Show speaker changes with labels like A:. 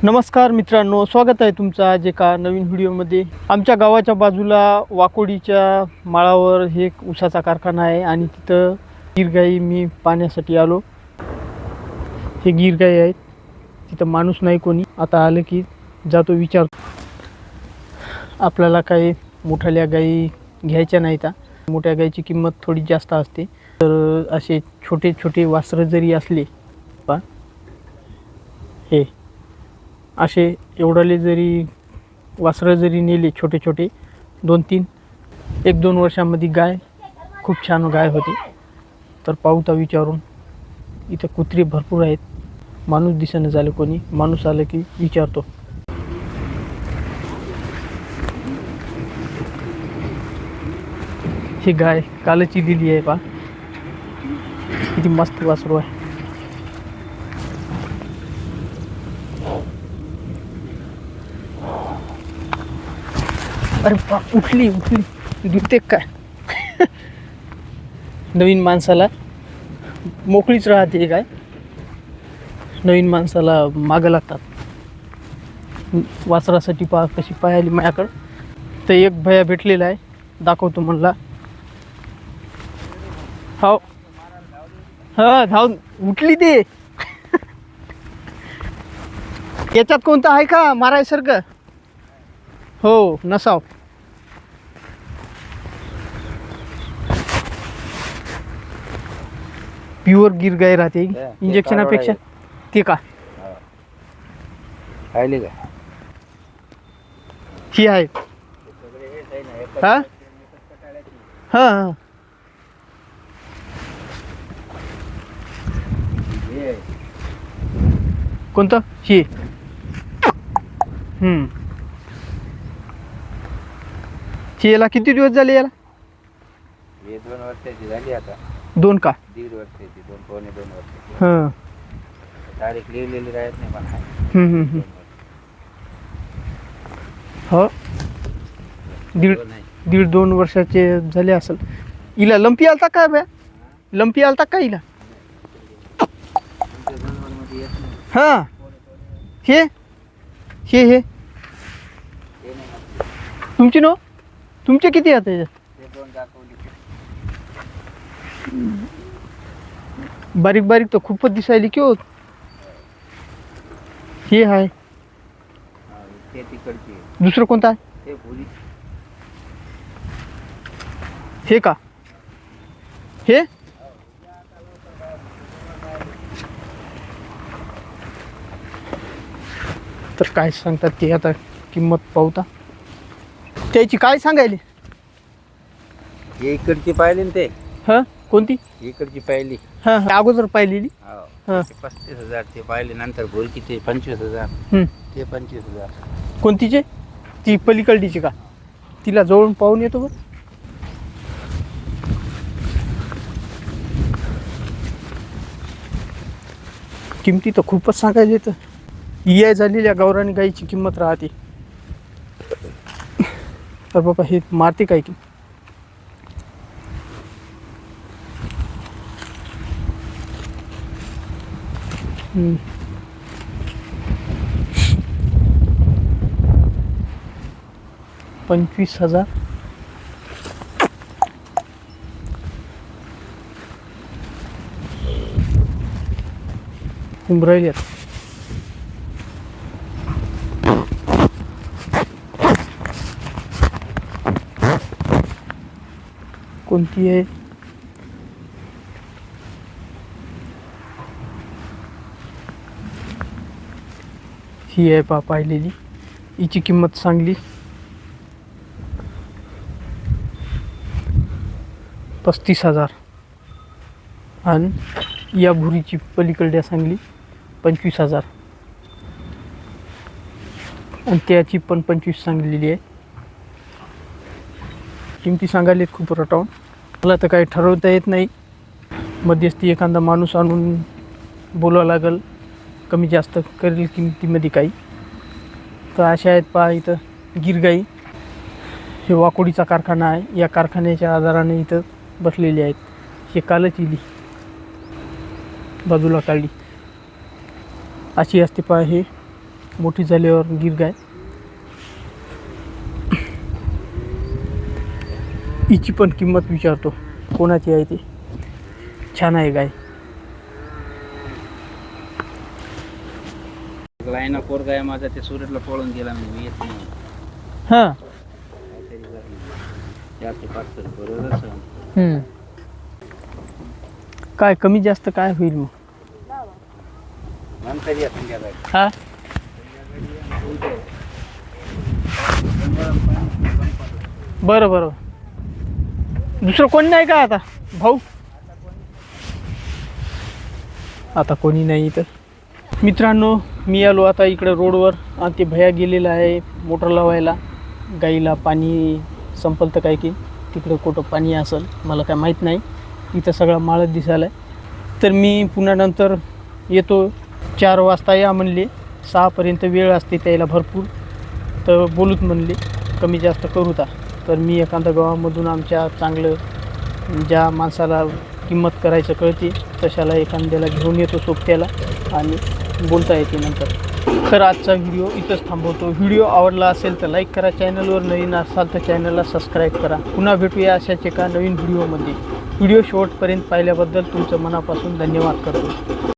A: नमस्कार मित्रांनो, स्वागत आहे तुमचं आज एका नवीन व्हिडिओमध्ये। आमच्या गावाच्या बाजूला वाकोडीच्या माळावर हे एक ऊसाचा कारखाना आहे आणि तिथं गिरगाई मी पाण्यासाठी आलो। हे गिरगाई आहेत, तिथं माणूस नाही कोणी। आता आलं की जातो विचारतो। आपल्याला काही मोठ्या गाई घ्यायच्या नाहीत। मोठ्या गाईची किंमत थोडी जास्त असते, तर असे छोटे छोटे वासरं जरी असले पा हे असे एवढाले जरी वासरं जरी नेले छोटे छोटे 2-3 1-2 वर्षांमध्ये गाय खूप छान गाय होती। तर पाहूता विचारून। इथं कुत्री भरपूर आहेत, माणूस दिसेना झालं कोणी। माणूस आलं की विचारतो। ही गाय कालची दिली आहे पा, किती मस्त वासरू आहे। अरे बाप, उठली दुखते काय? नवीन माणसाला मोकळीच राहते काय, नवीन माणसाला मागं लागतात। वासरासाठी पहा कशी पाहिली माझ्याकडं। तर एक भया भेटलेला आहे, दाखवतो म्हणला। हो हा, धावून उठली ते। याच्यात कोणतं आहे का मारायसारखं? हो, नसाव। प्युअर गिर गाय राहते इंजेक्शनापेक्षा। ते का
B: पाहिले का
A: ही आहे? हा हा हा, कोणतं ही? ही याला किती दिवस झाले याला?
B: हे 2 वर्षाची झाली आता।
A: 2 का?
B: 1.5 वर्षाची, 2 वर्षाची।
A: हां,
B: तारीख लिहिलेली राहत नाही पण आहे।
A: हो, 1.5-2 वर्षाचे झाले असेल। हिला लंपी आलता काय बॅ? लंपी आलता का हिला? हां, हे हे हे तुमची नो? तुमचे किती आहेत त्याच्यात? बारीक बारीक तर खूपच दिसायली की हो। हे आहे दुसरं कोणतं आहे? हे का? हे तर काय सांगतात ते आता किंमत पाहता। त्याची काय सांगायली?
B: हे इकडची पाहिली ना ते?
A: हां, कोणती?
B: इकडची पाहिली।
A: हां हां, अगोदर पाहिलेली।
B: हो,
A: हां,
B: 35,000 ते पाहिले। नंतर भोलकी ते 25,000, ते 25,000।
A: कोणतीचे? ती पलीकडीची का? तिला जवळून पाहून येतो बरं। किमती तर खूपच सांगायला येतं। इया झालेल्या गावरानी गाईची किंमत राहते। तर बाबा हे मारते काय की? हम्म, 25,000। उमरायल्यात कोणती आहे? ही आहे पा पाहिलेली। हिची किंमत सांगली 35,000 आणि या भुरीची पलीकडल्या सांगली 25,000 आणि त्याची पण 25 सांगलेली आहे। किमती सांगायला खूप रटावून। मला तर काही ठरवता येत नाही। मध्यस्थी एखादा माणूस आणून बोलावं लागेल, कमी जास्त करेल किमतीमध्ये काही। तर अशा आहेत पहा इथं गिरगाई। हे वाकोडीचा कारखाना आहे। या कारखान्याच्या आधाराने इथं बसलेले आहेत। हे कालच इली बाजूला काढली। अशी असते पहा हे मोठी झाल्यावर गिर गाय. हिची पण किंमत विचारतो कोणाची आहे ती. छान आहे गाय.
B: लाईना पोरगा आहे माझा, ते सुरतला पळून गेला, मी येत नाही.
A: हां.
B: काहीतरी झालं. जास्त पाच बरोबर
A: काय कमी जास्त काय होईल मग?
B: नंतर या संध्याकाळी.
A: हा. बरं बरं. दुसरं कोणी नाही का आता भाऊ? आता कोणी नाही तर मित्रांनो, मी आलो आता इकडे रोडवर आणि ते भैया गेलेला आहे मोटर लावायला. गाईला पाणी संपलं तर काय की तिकडं कुठं पाणी असेल मला काय माहीत नाही. इथं सगळा माळच दिसायला आहे. तर मी पुन्हा नंतर येतो. 4 वाजता या म्हणले, 6पर्यंत वेळ असते त्याला भरपूर. तर बोलूत म्हणले, कमी जास्त करूता. तर मी एखाद्या गावामधून आमच्या चांगलं ज्या माणसाला किंमत करायचं कळते तशाला एखाद्याला घेऊन येतो सोबत्याला आणि बोलता येते नंतर. तर आजचा व्हिडिओ इथंच थांबवतो. व्हिडिओ आवडला असेल तर लाईक करा. चॅनलवर नवीन असाल तर चॅनलला सबस्क्राईब करा. पुन्हा भेटूया अशाच एका नवीन व्हिडिओमध्ये. व्हिडिओ शेवटपर्यंत पाहिल्याबद्दल तुमचं मनापासून धन्यवाद करतो.